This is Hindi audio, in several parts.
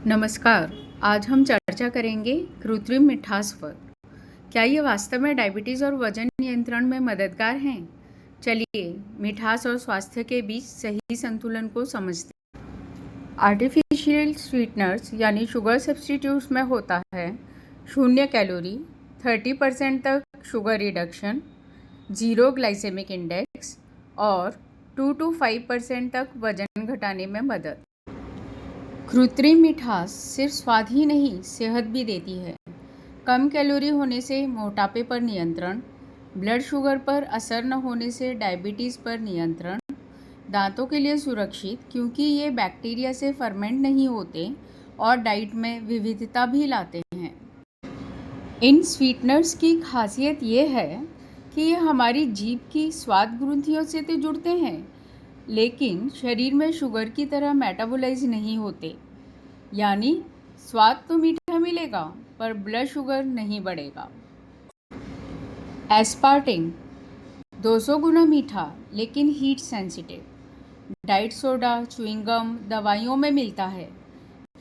नमस्कार। आज हम चर्चा करेंगे कृत्रिम मिठास पर। क्या ये वास्तव में डायबिटीज़ और वजन नियंत्रण में मददगार हैं? चलिए मिठास और स्वास्थ्य के बीच सही संतुलन को समझते हैं। आर्टिफिशियल स्वीटनर्स यानी शुगर सब्स्टिट्यूट्स में होता है 0 कैलोरी, 30% तक शुगर रिडक्शन, 0 ग्लाइसेमिक इंडेक्स और 2 to 5% तक वजन घटाने में मदद। कृत्रिम मिठास सिर्फ स्वाद ही नहीं, सेहत भी देती है। कम कैलोरी होने से मोटापे पर नियंत्रण, ब्लड शुगर पर असर न होने से डायबिटीज़ पर नियंत्रण, दांतों के लिए सुरक्षित क्योंकि ये बैक्टीरिया से फर्मेंट नहीं होते और डाइट में विविधता भी लाते हैं। इन स्वीटनर्स की खासियत ये है कि ये हमारी जीभ की स्वाद ग्रंथियों से तो जुड़ते हैं, लेकिन शरीर में शुगर की तरह मेटाबोलाइज नहीं होते। यानी स्वाद तो मीठा मिलेगा पर ब्लड शुगर नहीं बढ़ेगा। एस्पार्टेम 200 गुना मीठा लेकिन heat sensitive. Diet soda, chewing gum, दवाइयों में मिलता है।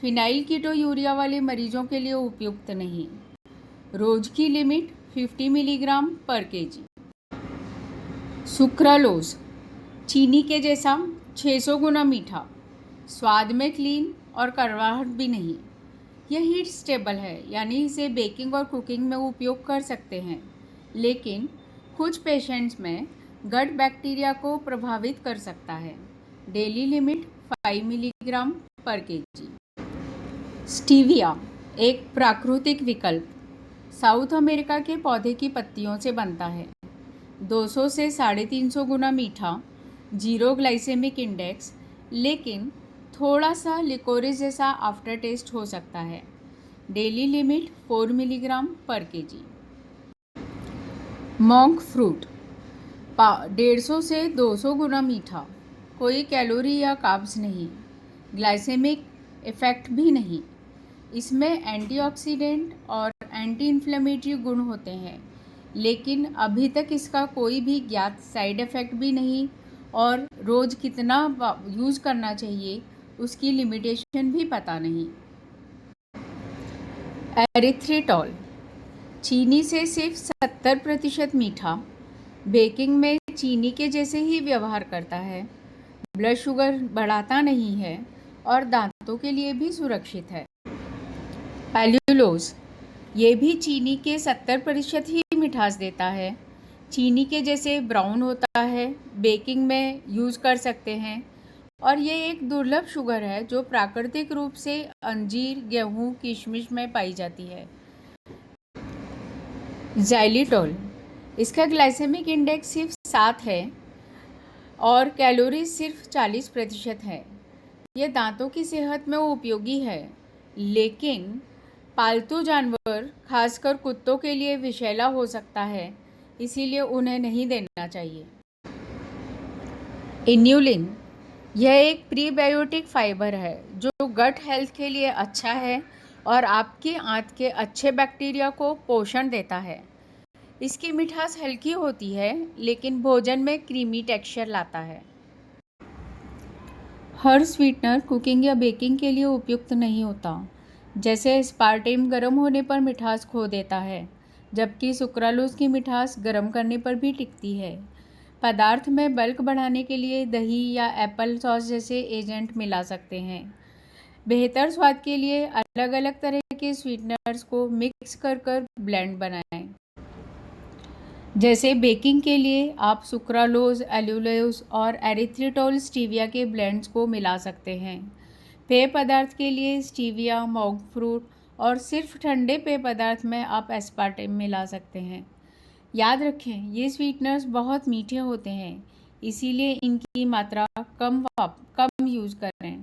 फिनाइल कीटोयूरिया वाले मरीजों के लिए उपयुक्त नहीं। रोज की लिमिट 50 मिलीग्राम पर केजी। सुक्रालोज चीनी के जैसा 600 गुना मीठा, स्वाद में क्लीन और कड़वाहट भी नहीं। यह हीट स्टेबल है यानी इसे बेकिंग और कुकिंग में उपयोग कर सकते हैं, लेकिन कुछ पेशेंट्स में गट बैक्टीरिया को प्रभावित कर सकता है। डेली लिमिट 5 मिलीग्राम पर केजी। स्टीविया एक प्राकृतिक विकल्प, साउथ अमेरिका के पौधे की पत्तियों से बनता है। 200 से 350 गुना मीठा, 0 ग्लाइसेमिक इंडेक्स, लेकिन थोड़ा सा लिकोरिस जैसा आफ्टर टेस्ट हो सकता है। डेली लिमिट 4 मिलीग्राम पर केजी। मॉन्क फ्रूट 150 से 200 गुना मीठा, कोई कैलोरी या कार्ब्स नहीं, ग्लाइसेमिक इफेक्ट भी नहीं। इसमें एंटीऑक्सीडेंट और एंटी इन्फ्लेमेटरी गुण होते हैं, लेकिन अभी तक इसका कोई भी ज्ञात साइड इफ़ेक्ट भी नहीं और रोज़ कितना यूज़ करना चाहिए उसकी लिमिटेशन भी पता नहीं। एरिथ्रिटॉल चीनी से सिर्फ 70% मीठा, बेकिंग में चीनी के जैसे ही व्यवहार करता है, ब्लड शुगर बढ़ाता नहीं है और दांतों के लिए भी सुरक्षित है। पैल्यूलोज ये भी चीनी के 70% ही मिठास देता है, चीनी के जैसे ब्राउन होता है, बेकिंग में यूज़ कर सकते हैं और ये एक दुर्लभ शुगर है जो प्राकृतिक रूप से अंजीर, गेहूं, किशमिश में पाई जाती है। ज़ाइलिटोल इसका ग्लाइसेमिक इंडेक्स सिर्फ 7 है और कैलोरी सिर्फ 40% है। यह दांतों की सेहत में उपयोगी है, लेकिन पालतू जानवर खासकर कुत्तों के लिए विषैला हो सकता है, इसीलिए उन्हें नहीं देना चाहिए। इन्यूलिन यह एक प्रीबायोटिक फाइबर है जो गट हेल्थ के लिए अच्छा है और आपके आंत के अच्छे बैक्टीरिया को पोषण देता है। इसकी मिठास हल्की होती है लेकिन भोजन में क्रीमी टेक्सचर लाता है। हर स्वीटनर कुकिंग या बेकिंग के लिए उपयुक्त नहीं होता। जैसे एस्पार्टेम गर्म होने पर मिठास खो देता है, जबकि सुक्रालोज की मिठास गर्म करने पर भी टिकती है। पदार्थ में बल्क बढ़ाने के लिए दही या एप्पल सॉस जैसे एजेंट मिला सकते हैं। बेहतर स्वाद के लिए अलग अलग तरह के स्वीटनर्स को मिक्स कर ब्लेंड बनाएं। जैसे बेकिंग के लिए आप सुक्रालोज, एल्यूलोज और एरिथ्रिटोल स्टीविया के ब्लेंड्स को मिला सकते हैं। पेय पदार्थ के लिए स्टीविया, मॉन्क फ्रूट और सिर्फ ठंडे पेय पदार्थ में आप एस्पार्टेम मिला सकते हैं। याद रखें, ये स्वीटनर्स बहुत मीठे होते हैं, इसीलिए इनकी मात्रा कम यूज़ करें।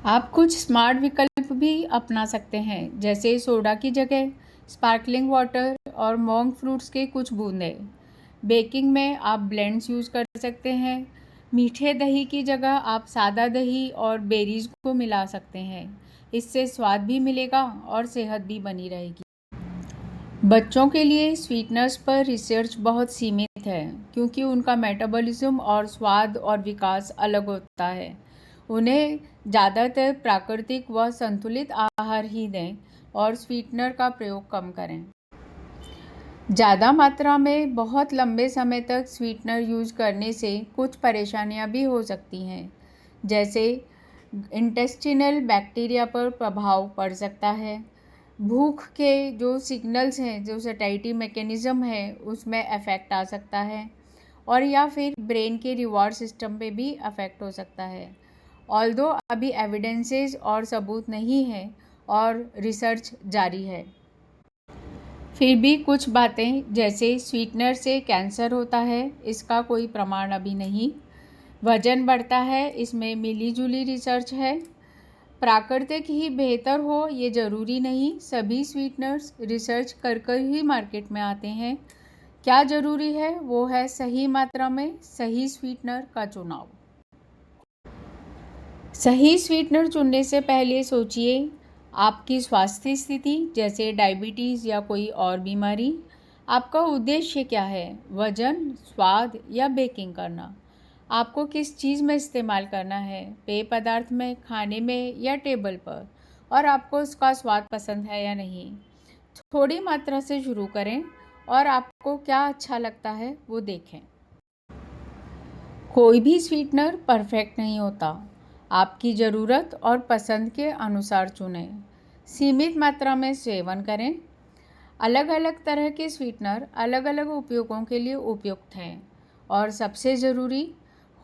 आप कुछ स्मार्ट विकल्प भी अपना सकते हैं, जैसे सोडा की जगह स्पार्कलिंग वाटर और मॉन्क फ्रूट्स के कुछ बूंदें। बेकिंग में आप ब्लेंड्स यूज़ कर सकते हैं। मीठे दही की जगह आप सादा दही और बेरीज को मिला सकते हैं, इससे स्वाद भी मिलेगा और सेहत भी बनी रहेगी। बच्चों के लिए स्वीटनर्स पर रिसर्च बहुत सीमित है क्योंकि उनका मेटाबॉलिज्म और स्वाद और विकास अलग होता है। उन्हें ज़्यादातर प्राकृतिक व संतुलित आहार ही दें और स्वीटनर का प्रयोग कम करें। ज़्यादा मात्रा में बहुत लंबे समय तक स्वीटनर यूज करने से कुछ परेशानियां भी हो सकती हैं, जैसे इंटेस्टिनल बैक्टीरिया पर प्रभाव पड़ सकता है, भूख के जो सिग्नल्स हैं, जो सैटिस्फैक्टरी मैकेनिज़्म है, उसमें अफेक्ट आ सकता है, और या फिर ब्रेन के रिवॉर्ड सिस्टम पे भी अफेक्ट हो सकता है। ऑल्दो अभी एविडेंसेस और सबूत नहीं है और रिसर्च जारी है, फिर भी कुछ बातें जैसे स्वीटनर से कैंसर होता है, इसका कोई प्रमाण अभी नहीं। वज़न बढ़ता है, इसमें मिली-जुली रिसर्च है। प्राकृतिक ही बेहतर हो ये ज़रूरी नहीं, सभी स्वीटनर्स रिसर्च कर ही मार्केट में आते हैं। क्या ज़रूरी है वो है सही मात्रा में सही स्वीटनर का चुनाव। सही स्वीटनर चुनने से पहले सोचिए आपकी स्वास्थ्य स्थिति, जैसे डायबिटीज़ या कोई और बीमारी। आपका उद्देश्य क्या है, वज़न, स्वाद या बेकिंग करना। आपको किस चीज़ में इस्तेमाल करना है, पेय पदार्थ में, खाने में या टेबल पर, और आपको उसका स्वाद पसंद है या नहीं। थोड़ी मात्रा से शुरू करें और आपको क्या अच्छा लगता है वो देखें। कोई भी स्वीटनर परफेक्ट नहीं होता, आपकी ज़रूरत और पसंद के अनुसार चुनें। सीमित मात्रा में सेवन करें। अलग अलग तरह के स्वीटनर अलग अलग उपयोगों के लिए उपयुक्त हैं, और सबसे ज़रूरी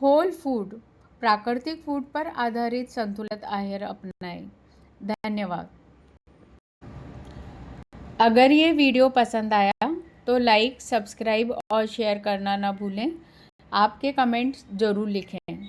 होल फूड, प्राकृतिक फूड पर आधारित संतुलित आहार अपनाएं। धन्यवाद। अगर ये वीडियो पसंद आया तो लाइक, सब्सक्राइब और शेयर करना ना भूलें। आपके कमेंट्स ज़रूर लिखें।